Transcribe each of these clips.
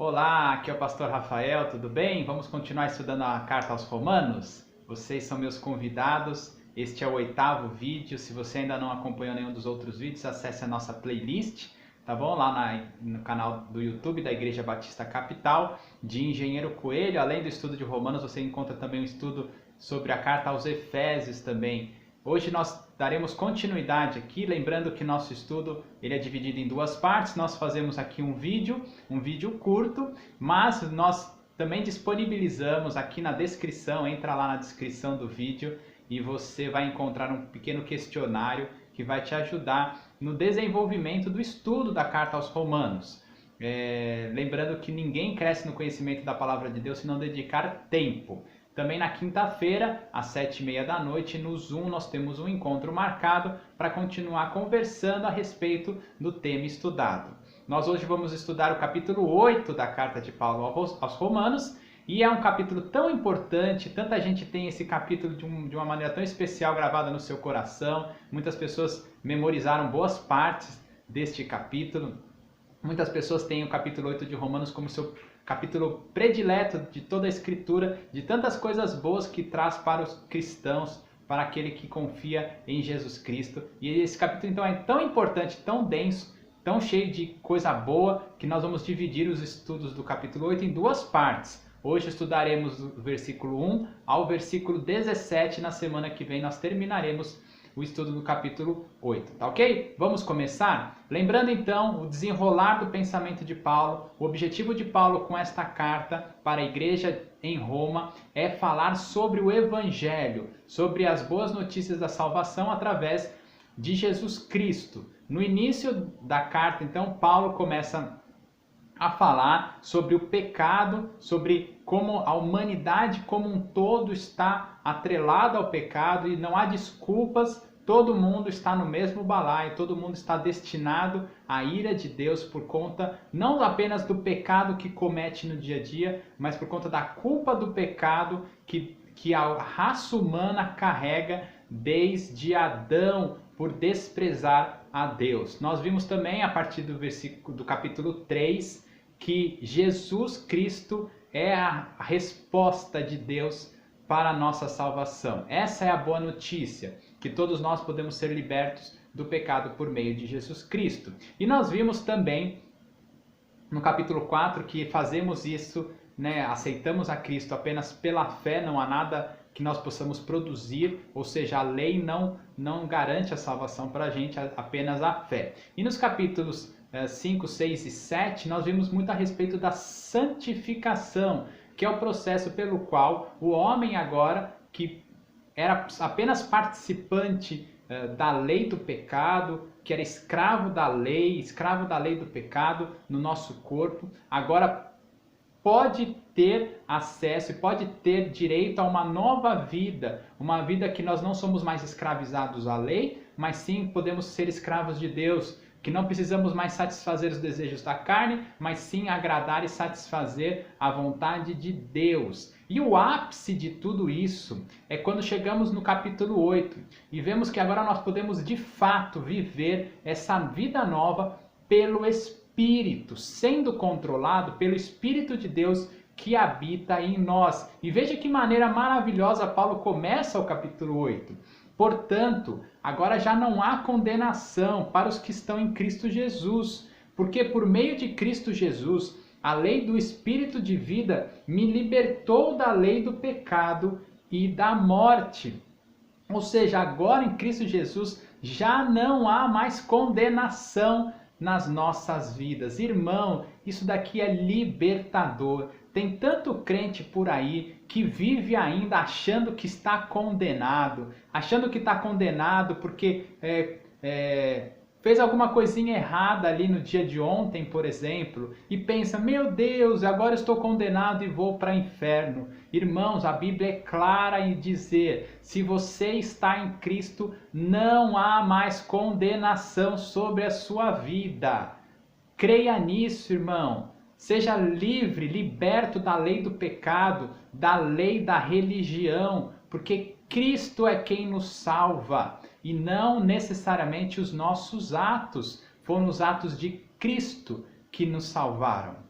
Olá, aqui é o pastor Rafael, tudo bem? Vamos continuar estudando a carta aos Romanos? Vocês são meus convidados, este é o 8º vídeo. Se você ainda não acompanhou nenhum dos outros vídeos, acesse a nossa playlist, tá bom? Lá no canal do YouTube da Igreja Batista Capital, de Engenheiro Coelho. Além do estudo de Romanos, você encontra também um estudo sobre a carta aos Efésios também. Hoje nós daremos continuidade aqui, lembrando que nosso estudo ele é dividido em duas partes. Nós fazemos aqui um vídeo curto, mas nós também disponibilizamos aqui na descrição, entra lá na descrição do vídeo e você vai encontrar um pequeno questionário que vai te ajudar no desenvolvimento do estudo da carta aos Romanos. Lembrando que ninguém cresce no conhecimento da palavra de Deus se não dedicar tempo. Também na quinta-feira, às 7h30 da noite, no Zoom, nós temos um encontro marcado para continuar conversando a respeito do tema estudado. Nós hoje vamos estudar o capítulo 8 da carta de Paulo aos Romanos, e é um capítulo tão importante, tanta gente tem esse capítulo de uma maneira tão especial gravada no seu coração. Muitas pessoas memorizaram boas partes deste capítulo. Muitas pessoas têm o capítulo 8 de Romanos como seu capítulo predileto de toda a Escritura, de tantas coisas boas que traz para os cristãos, para aquele que confia em Jesus Cristo. E esse capítulo então é tão importante, tão denso, tão cheio de coisa boa, que nós vamos dividir os estudos do capítulo 8 em duas partes. Hoje estudaremos do versículo 1 ao versículo 17, na semana que vem nós terminaremos o estudo do capítulo 8, tá ok? Vamos começar? Lembrando então o desenrolar do pensamento de Paulo. O objetivo de Paulo com esta carta para a igreja em Roma é falar sobre o Evangelho, sobre as boas notícias da salvação através de Jesus Cristo. No início da carta, então, Paulo começa a falar sobre o pecado, sobre como a humanidade como um todo está atrelada ao pecado e não há desculpas. Todo mundo está no mesmo balaio, todo mundo está destinado à ira de Deus por conta não apenas do pecado que comete no dia a dia, mas por conta da culpa do pecado que a raça humana carrega desde Adão por desprezar a Deus. Nós vimos também a partir do capítulo 3 que Jesus Cristo é a resposta de Deus para a nossa salvação. Essa é a boa notícia, que todos nós podemos ser libertos do pecado por meio de Jesus Cristo. E nós vimos também no capítulo 4 que fazemos isso, aceitamos a Cristo apenas pela fé, não há nada que nós possamos produzir, ou seja, a lei não garante a salvação para a gente, apenas a fé. E nos capítulos 5, 6 e 7, nós vimos muito a respeito da santificação, que é o processo pelo qual o homem agora, que era apenas participante da lei do pecado, que era escravo da lei do pecado no nosso corpo, agora pode ter acesso e pode ter direito a uma nova vida, uma vida que nós não somos mais escravizados à lei, mas sim podemos ser escravos de Deus, que não precisamos mais satisfazer os desejos da carne, mas sim agradar e satisfazer a vontade de Deus. E o ápice de tudo isso é quando chegamos no capítulo 8 e vemos que agora nós podemos de fato viver essa vida nova pelo Espírito, sendo controlado pelo Espírito de Deus que habita em nós. E veja que maneira maravilhosa Paulo começa o capítulo 8. Portanto, agora já não há condenação para os que estão em Cristo Jesus, porque por meio de Cristo Jesus, a lei do Espírito de vida me libertou da lei do pecado e da morte. Ou seja, agora em Cristo Jesus já não há mais condenação nas nossas vidas. Irmão, isso daqui é libertador. Tem tanto crente por aí que vive ainda achando que está condenado porque fez alguma coisinha errada ali no dia de ontem, por exemplo, e pensa, meu Deus, agora estou condenado e vou para o inferno. Irmãos, a Bíblia é clara em dizer, se você está em Cristo, não há mais condenação sobre a sua vida. Creia nisso, irmão. Seja livre, liberto da lei do pecado, da lei da religião, porque Cristo é quem nos salva e não necessariamente os nossos atos. Foram os atos de Cristo que nos salvaram.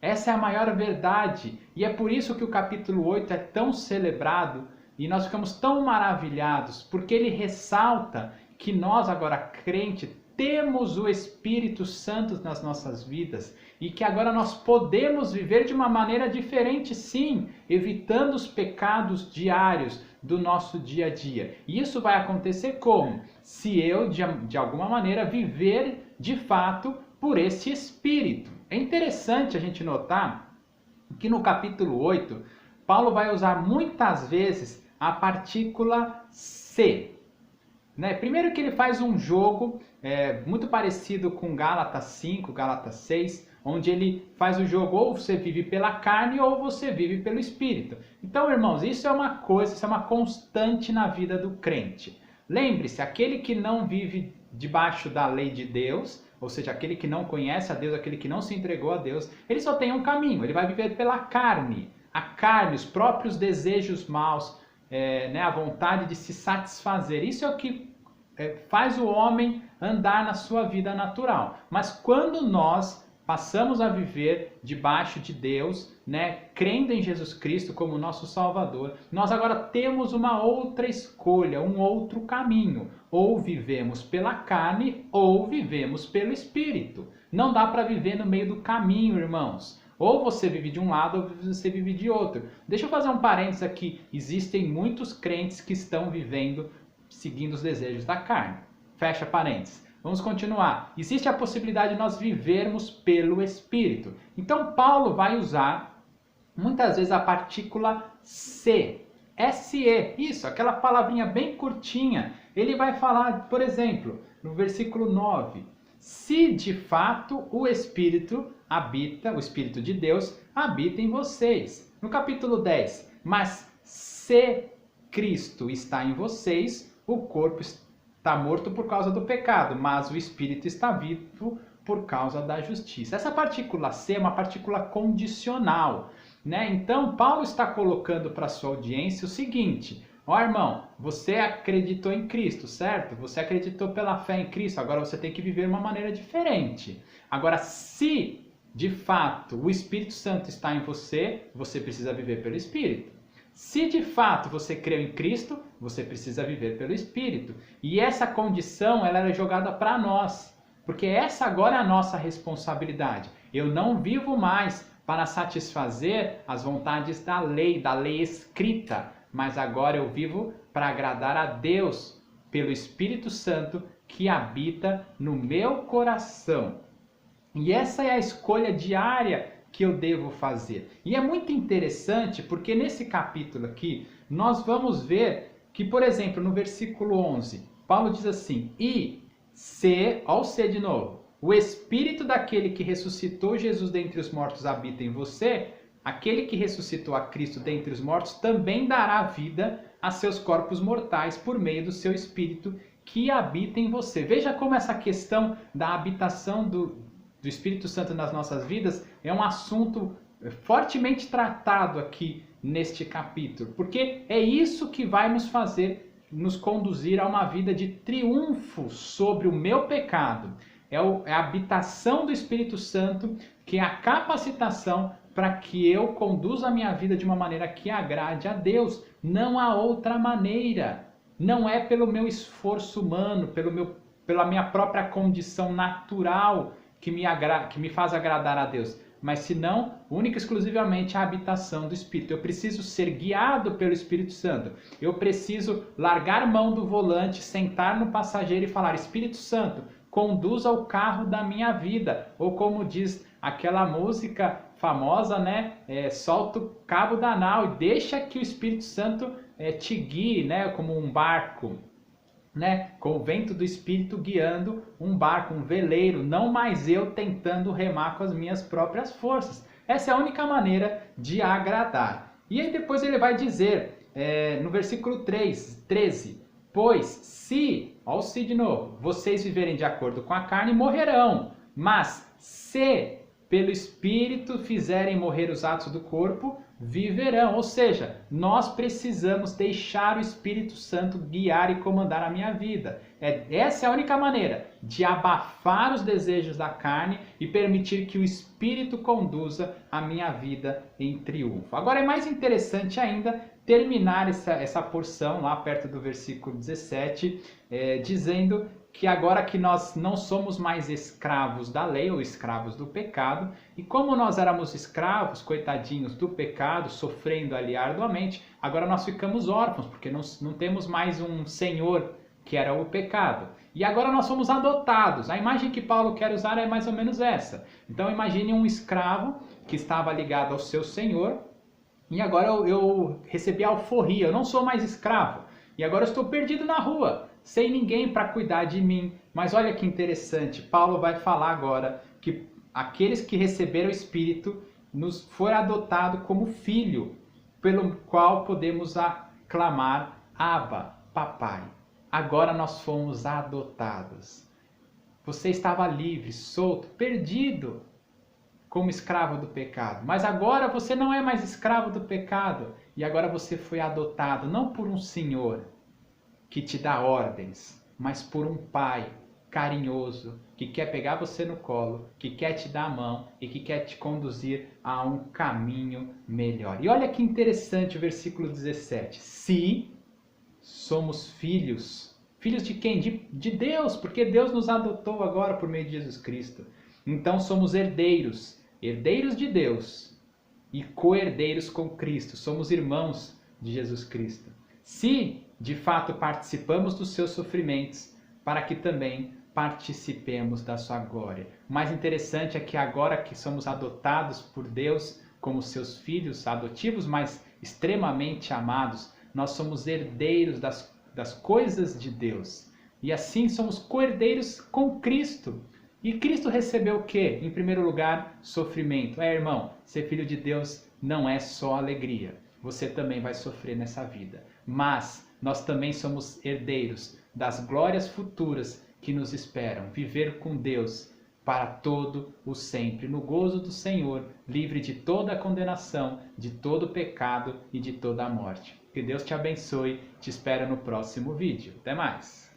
Essa é a maior verdade. E é por isso que o capítulo 8 é tão celebrado e nós ficamos tão maravilhados, porque ele ressalta que nós, agora crente, temos o Espírito Santo nas nossas vidas e que agora nós podemos viver de uma maneira diferente, sim, evitando os pecados diários do nosso dia a dia. E isso vai acontecer como? Se eu, de alguma maneira, viver de fato por esse Espírito. É interessante a gente notar que no capítulo 8, Paulo vai usar muitas vezes a partícula se. Né? Primeiro que ele faz um jogo muito parecido com Gálatas 5, Gálatas 6, onde ele faz o jogo ou você vive pela carne ou você vive pelo Espírito. Então, irmãos, isso é uma coisa, isso é uma constante na vida do crente. Lembre-se, aquele que não vive debaixo da lei de Deus, ou seja, aquele que não conhece a Deus, aquele que não se entregou a Deus, ele só tem um caminho, ele vai viver pela carne. A carne, os próprios desejos maus, a vontade de se satisfazer. Isso é o que faz o homem andar na sua vida natural. Mas quando nós passamos a viver debaixo de Deus, crendo em Jesus Cristo como nosso Salvador, nós agora temos uma outra escolha, um outro caminho. Ou vivemos pela carne, ou vivemos pelo Espírito. Não dá para viver no meio do caminho, irmãos. Ou você vive de um lado, ou você vive de outro. Deixa eu fazer um parênteses aqui. Existem muitos crentes que estão vivendo seguindo os desejos da carne. Fecha parênteses. Vamos continuar. Existe a possibilidade de nós vivermos pelo Espírito. Então, Paulo vai usar, muitas vezes, a partícula se. S-E. Isso, aquela palavrinha bem curtinha. Ele vai falar, por exemplo, no versículo 9. Se, de fato, o Espírito habita, o Espírito de Deus, habita em vocês. No capítulo 10. Mas se Cristo está em vocês, o corpo está morto por causa do pecado, mas o Espírito está vivo por causa da justiça. Essa partícula C é uma partícula condicional, Então, Paulo está colocando para a sua audiência o seguinte: irmão, você acreditou em Cristo, certo? Você acreditou pela fé em Cristo, agora você tem que viver de uma maneira diferente. Agora, se de fato o Espírito Santo está em você, você precisa viver pelo Espírito. Se de fato você creu em Cristo, você precisa viver pelo Espírito. E essa condição ela é jogada para nós, porque essa agora é a nossa responsabilidade. Eu não vivo mais para satisfazer as vontades da lei escrita, mas agora eu vivo para agradar a Deus pelo Espírito Santo que habita no meu coração. E essa é a escolha diária que eu devo fazer. E é muito interessante porque nesse capítulo aqui nós vamos ver que, por exemplo, no versículo 11, Paulo diz assim: e se, olha o se de novo, o Espírito daquele que ressuscitou Jesus dentre os mortos habita em você, aquele que ressuscitou a Cristo dentre os mortos também dará vida a seus corpos mortais por meio do seu Espírito que habita em você. Veja como essa questão da habitação do Espírito Santo nas nossas vidas é um assunto fortemente tratado aqui neste capítulo, porque é isso que vai nos fazer, nos conduzir a uma vida de triunfo sobre o meu pecado. É a habitação do Espírito Santo, que é a capacitação para que eu conduza a minha vida de uma maneira que agrade a Deus. Não há outra maneira. Não é pelo meu esforço humano, pela minha própria condição natural que me faz agradar a Deus, mas senão, única e exclusivamente a habitação do Espírito. Eu preciso ser guiado pelo Espírito Santo. Eu preciso largar mão do volante, sentar no passageiro e falar: Espírito Santo, conduza o carro da minha vida. Ou como diz aquela música famosa, solta o cabo da nau e deixa que o Espírito Santo te guie, como um barco. Com o vento do Espírito guiando um barco, um veleiro, não mais eu tentando remar com as minhas próprias forças. Essa é a única maneira de agradar. E aí depois ele vai dizer, no versículo 13, pois se, olha o se de novo, vocês viverem de acordo com a carne, morrerão, mas se pelo Espírito fizerem morrer os atos do corpo, viverão. Ou seja, nós precisamos deixar o Espírito Santo guiar e comandar a minha vida. Essa é a única maneira de abafar os desejos da carne e permitir que o Espírito conduza a minha vida em triunfo. Agora é mais interessante ainda terminar essa porção lá perto do versículo 17, dizendo que agora que nós não somos mais escravos da lei ou escravos do pecado, e como nós éramos escravos, coitadinhos do pecado, sofrendo ali arduamente, agora nós ficamos órfãos, porque não temos mais um senhor que era o pecado. E agora nós somos adotados. A imagem que Paulo quer usar é mais ou menos essa. Então imagine um escravo que estava ligado ao seu senhor, e agora eu recebi a alforria, eu não sou mais escravo, e agora eu estou perdido na rua, sem ninguém para cuidar de mim. Mas olha que interessante, Paulo vai falar agora que aqueles que receberam o Espírito nos foi adotado como filho, pelo qual podemos aclamar Abba, papai. Agora nós fomos adotados. Você estava livre, solto, perdido como escravo do pecado. Mas agora você não é mais escravo do pecado. E agora você foi adotado, não por um senhor que te dá ordens, mas por um pai carinhoso, que quer pegar você no colo, que quer te dar a mão e que quer te conduzir a um caminho melhor. E olha que interessante o versículo 17. Se somos filhos, filhos de quem? De Deus, porque Deus nos adotou agora por meio de Jesus Cristo. Então somos herdeiros, herdeiros de Deus e co-herdeiros com Cristo. Somos irmãos de Jesus Cristo. Se de fato participamos dos seus sofrimentos, para que também participemos da sua glória. O mais interessante é que agora que somos adotados por Deus como seus filhos adotivos, mas extremamente amados, nós somos herdeiros das coisas de Deus. E assim somos co-herdeiros com Cristo. E Cristo recebeu o quê? Em primeiro lugar, sofrimento. Irmão, ser filho de Deus não é só alegria. Você também vai sofrer nessa vida. Mas nós também somos herdeiros das glórias futuras que nos esperam. Viver com Deus para todo o sempre, no gozo do Senhor, livre de toda a condenação, de todo o pecado e de toda a morte. Que Deus te abençoe. Te espero no próximo vídeo. Até mais!